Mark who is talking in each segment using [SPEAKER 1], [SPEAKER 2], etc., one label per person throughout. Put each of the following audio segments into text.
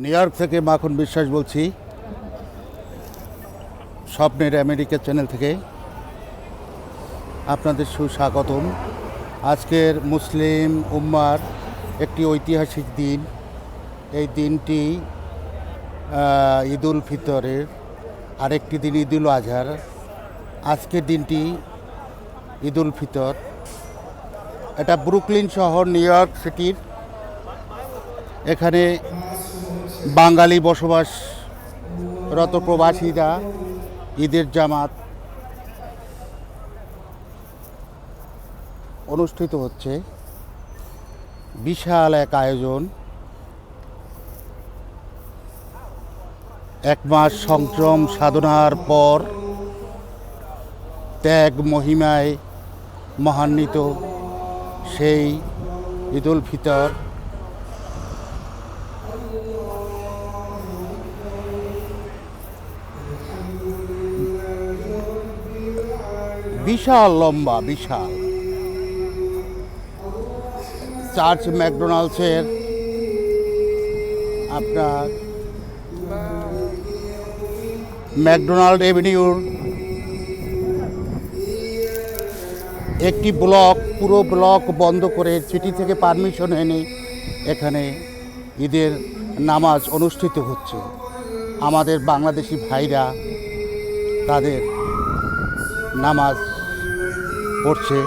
[SPEAKER 1] New York থেকে মাখন বিশ্বাস বলছি, স্বপ্নের আমেরিকা চ্যানেল থেকে আপনাদের সুস্বাগতম। আজকের মুসলিম উম্মার একটি ঐতিহাসিক দিন। এই দিনটি ঈদ উল ফিতরের, আরেকটি দিন ঈদ উল আজহার। আজকের দিনটি ঈদ উল ফিতর। এটা ব্রুকলিন শহর, নিউ ইয়র্ক সিটির। এখানে বাঙালি বসবাসরত প্রবাসীরা ঈদের জামাত অনুষ্ঠিত হচ্ছে। বিশাল এক আয়োজন। এক মাস সংযম সাধনার পর ত্যাগ মহিমায় মহান্বিত সেই ঈদ উল ফিতর বিশাল লম্বা, বিশাল। চার্চ ম্যাকডোনাল্ডসের আপনার ম্যাকডোনাল্ড এভিনিউর একটি ব্লক, পুরো ব্লক বন্ধ করে সিটি থেকে পারমিশন এনে এখানে ঈদের নামাজ অনুষ্ঠিত হচ্ছে। আমাদের বাংলাদেশি ভাইরা তাদের নামাজ পড়ছে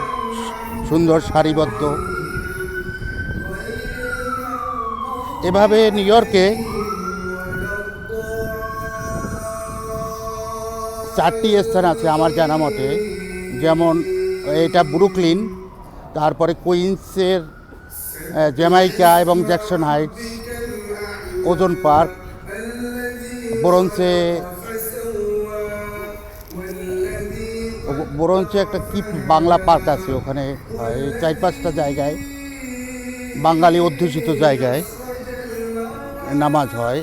[SPEAKER 1] সুন্দর সারিবদ্ধ। এভাবে নিউ ইয়র্কে 4টি স্থান আছে আমার জানা মতে, যেমন এটা ব্রুকলিন, তারপরে কুইন্সের জ্যামাইকা এবং জ্যাকসন হাইটস, ওজন পার্ক, বরঞ্চে একটা কি বাংলা পার্ক আছে, ওখানে 4-5টা জায়গায় বাঙালি অধ্যুষিত জায়গায় নামাজ হয়।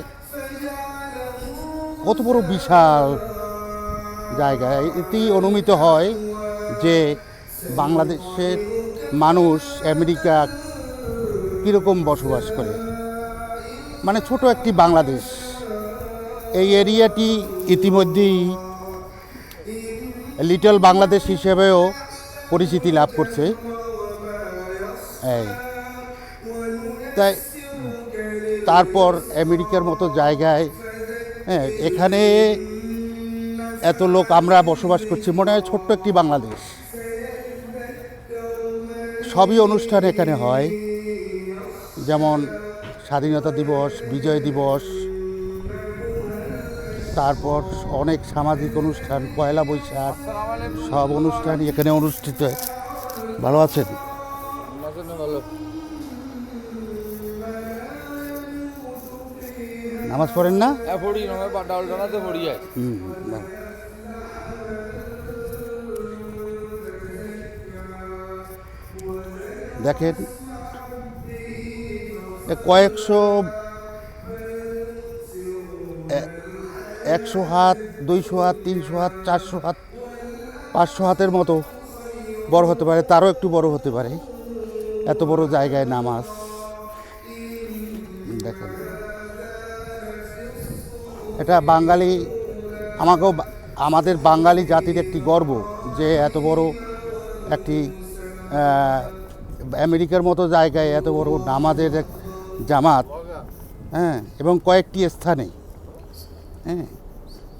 [SPEAKER 1] কত বড় বিশাল জায়গায়। এতেই অনুমিত হয় যে বাংলাদেশের মানুষ আমেরিকা কীরকম বসবাস করে, মানে ছোট একটি বাংলাদেশ। এই এরিয়াটি ইতিমধ্যেই লিটল বাংলাদেশ হিসেবেও পরিচিতি লাভ করছে। তাই তারপর আমেরিকার মতো জায়গায়, এখানে এত লোক আমরা বসবাস করছি, মনে হয় ছোট্ট একটি বাংলাদেশ। সবই অনুষ্ঠান এখানে হয়, যেমন স্বাধীনতা দিবস, বিজয় দিবস, তারপর অনেক সামাজিক অনুষ্ঠান, পয়লা বৈশাখ, সব অনুষ্ঠানই এখানে অনুষ্ঠিত হয়। ভালো আছেন? নামাজ পড়েন না? দেখেন, কয়েকশো, 100 হাত, 200 হাত, 300 হাত, 400 হাত, 500 হাতের মতো বড় হতে পারে, তারও একটু বড় হতে পারে। এত বড় জায়গায় নামাজ। দেখেন, এটা বাঙালি, আমাদের বাঙালি জাতির একটি গর্ব যে এত বড় একটি আমেরিকার মতো জায়গায় এত বড় নামাজের এক জামাত, এবং কয়েকটি স্থানে,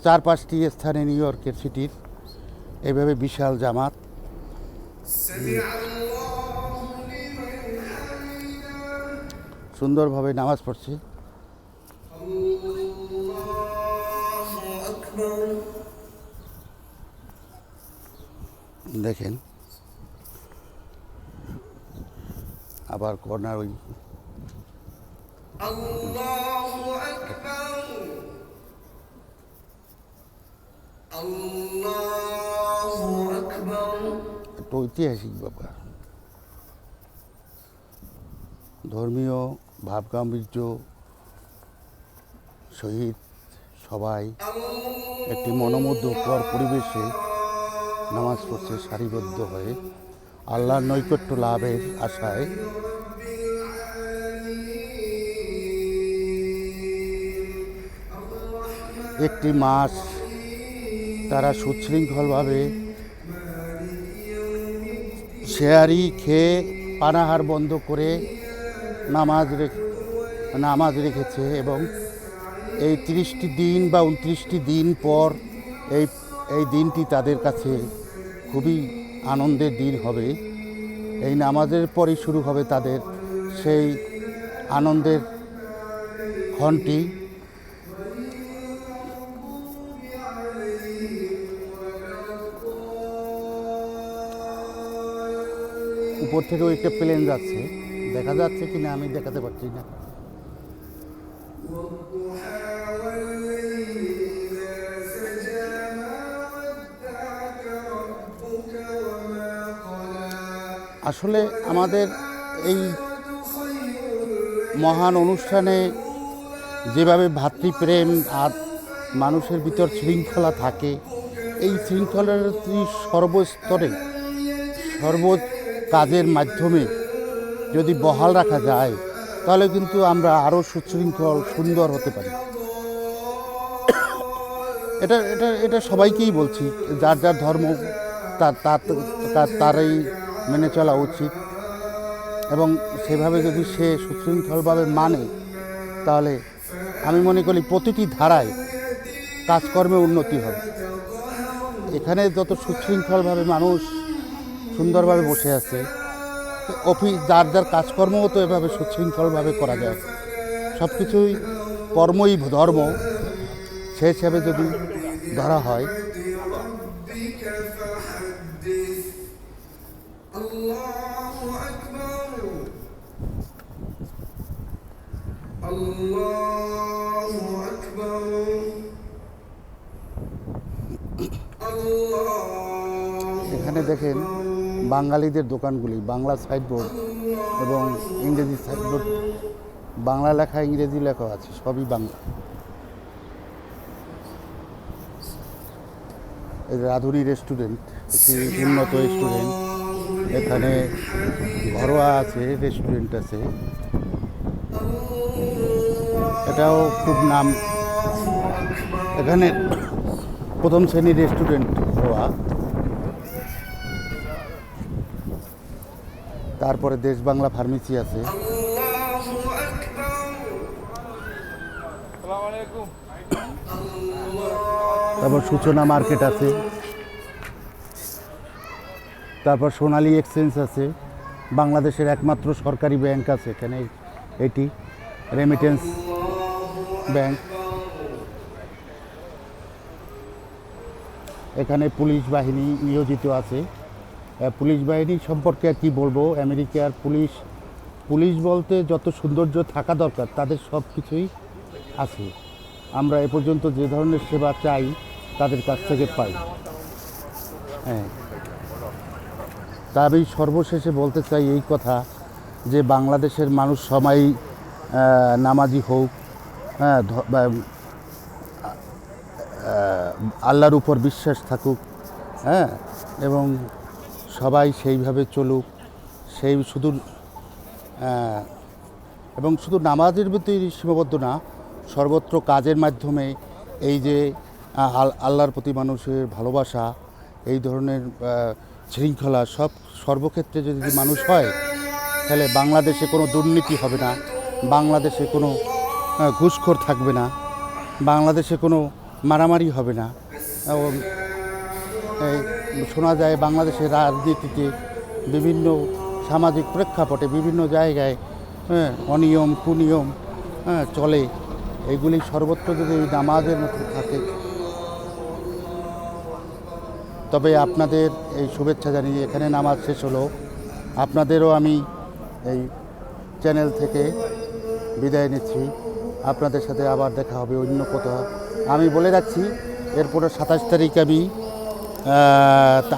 [SPEAKER 1] 4-5টি স্থানে নিউ ইয়র্কের সিটির এইভাবে বিশাল জামাত। সুন্দরভাবে নামাজ পড়ছে। দেখেন, আবার কর্নার ওই একটা ঐতিহাসিক ব্যাপার। ধর্মীয় ভাবগাম্ভীর্য সহিত সবাই একটি মনোমুগ্ধকর পরিবেশে নামাজ পড়ছে সারিবদ্ধ হয়ে, আল্লাহর নৈকট্য লাভের আশায়। একটি মাস তারা সুশৃঙ্খলভাবে শেয়ারি খেয়ে পানাহার বন্ধ করে নামাজ রেখেছে এবং এই 30টি দিন বা 29টি দিন পর এই দিনটি তাদের কাছে খুবই আনন্দের দিন হবে। এই নামাজের পরই শুরু হবে তাদের সেই আনন্দের ক্ষণটি। উপর থেকেও একটা প্লেন যাচ্ছে, দেখা যাচ্ছে কি না আমি দেখাতে পারছি না। আসলে আমাদের এই মহান অনুষ্ঠানে যেভাবে ভ্রাতৃপ্রেম আর মানুষের ভিতর শৃঙ্খলা থাকে, এই শৃঙ্খলাটি সর্বস্তরে সর্ব কাজের মাধ্যমে যদি বহাল রাখা যায় তাহলে কিন্তু আমরা আরও সুশৃঙ্খল সুন্দর হতে পারি। এটা এটা এটা সবাইকেই বলছি, যার যার ধর্ম তারই মেনে চলা উচিত এবং সেভাবে যদি সে সুশৃঙ্খলভাবে মানে তাহলে আমি মনে করি প্রতিটি ধারায় কাজকর্মে উন্নতি হবে। এখানে যত সুশৃঙ্খলভাবে মানুষ সুন্দরভাবে বসে আছে, অফিস যার যার কাজকর্মও তো এভাবে সুশৃঙ্খলভাবে করা যায়। সব কিছুই কর্মই ধর্ম, সে হিসাবে যদি ধরা হয়। এখানে দেখেন বাঙালিদের দোকানগুলি, বাংলা সাইডবোর্ড এবং ইংরেজি সাইডবোর্ড, বাংলা লেখা ইংরেজি লেখা আছে, সবই বাংলা। এই রাধুনী রেস্টুরেন্ট একটি উন্নত রেস্টুরেন্ট, এখানে ঘরোয়া আছে, রেস্টুরেন্ট আছে, এটাও খুব নাম। এখানে প্রথম শ্রেণীর রেস্টুরেন্ট ঘরোয়া, তারপরে দেশ বাংলা ফার্মেসি আছে, তারপর সূচনা মার্কেট আছে, তারপর সোনালী এক্সচেঞ্জ আছে, বাংলাদেশের একমাত্র সরকারি ব্যাংক আছে এখানে, এটি রেমিটেন্স ব্যাংক। এখানে পুলিশ বাহিনী নিয়োজিত আছে। পুলিশ বাহিনী সম্পর্কে আর কি বলবো, আমেরিকার পুলিশ বলতে যত সৌন্দর্য থাকা দরকার তাদের সব কিছুই আছে। আমরা এ পর্যন্ত যে ধরনের সেবা চাই তাদের কাছ থেকে পাই। হ্যাঁ, তা আমি সর্বশেষে বলতে চাই এই কথা যে বাংলাদেশের মানুষ সবাই নামাজি হোক, হ্যাঁ, আল্লাহর উপর বিশ্বাস থাকুক, হ্যাঁ, এবং সবাই সেইভাবে চলুক, সেই শুধু নামাজের ভিতরেই সীমাবদ্ধ না, সর্বত্র কাজের মাধ্যমে এই যে আল্লাহর প্রতি মানুষের ভালোবাসা, এই ধরনের শৃঙ্খলা সর্বক্ষেত্রে যদি মানুষ হয় তাহলে বাংলাদেশে কোনো দুর্নীতি হবে না, বাংলাদেশে কোনো ঘুষখোর থাকবে না, বাংলাদেশে কোনো মারামারি হবে না। এবং শোনা যায় বাংলাদেশের রাজনীতিতে বিভিন্ন সামাজিক প্রেক্ষাপটে বিভিন্ন জায়গায় অনিয়ম কুনিয়ম চলে, এগুলি সর্বত্র যদি নামাজের মতো থাকে। তবে আপনাদের এই শুভেচ্ছা জানিয়ে এখানে নামাজ শেষ হলো। আপনাদেরও আমি এই চ্যানেল থেকে বিদায় নিচ্ছি। আপনাদের সাথে আবার দেখা হবে অন্য কোথাও। আমি বলে রাখছি, এরপরে 27 তারিখ আমি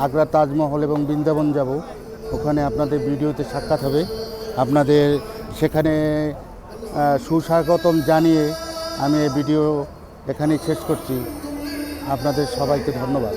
[SPEAKER 1] আগ্রা তাজমহল এবং বৃন্দাবন যাব, ওখানে আপনাদের ভিডিওতে সাক্ষাৎ হবে। আপনাদের সেখানে সুস্বাগতম জানিয়ে আমি এই ভিডিও এখানেই শেষ করছি। আপনাদের সবাইকে ধন্যবাদ।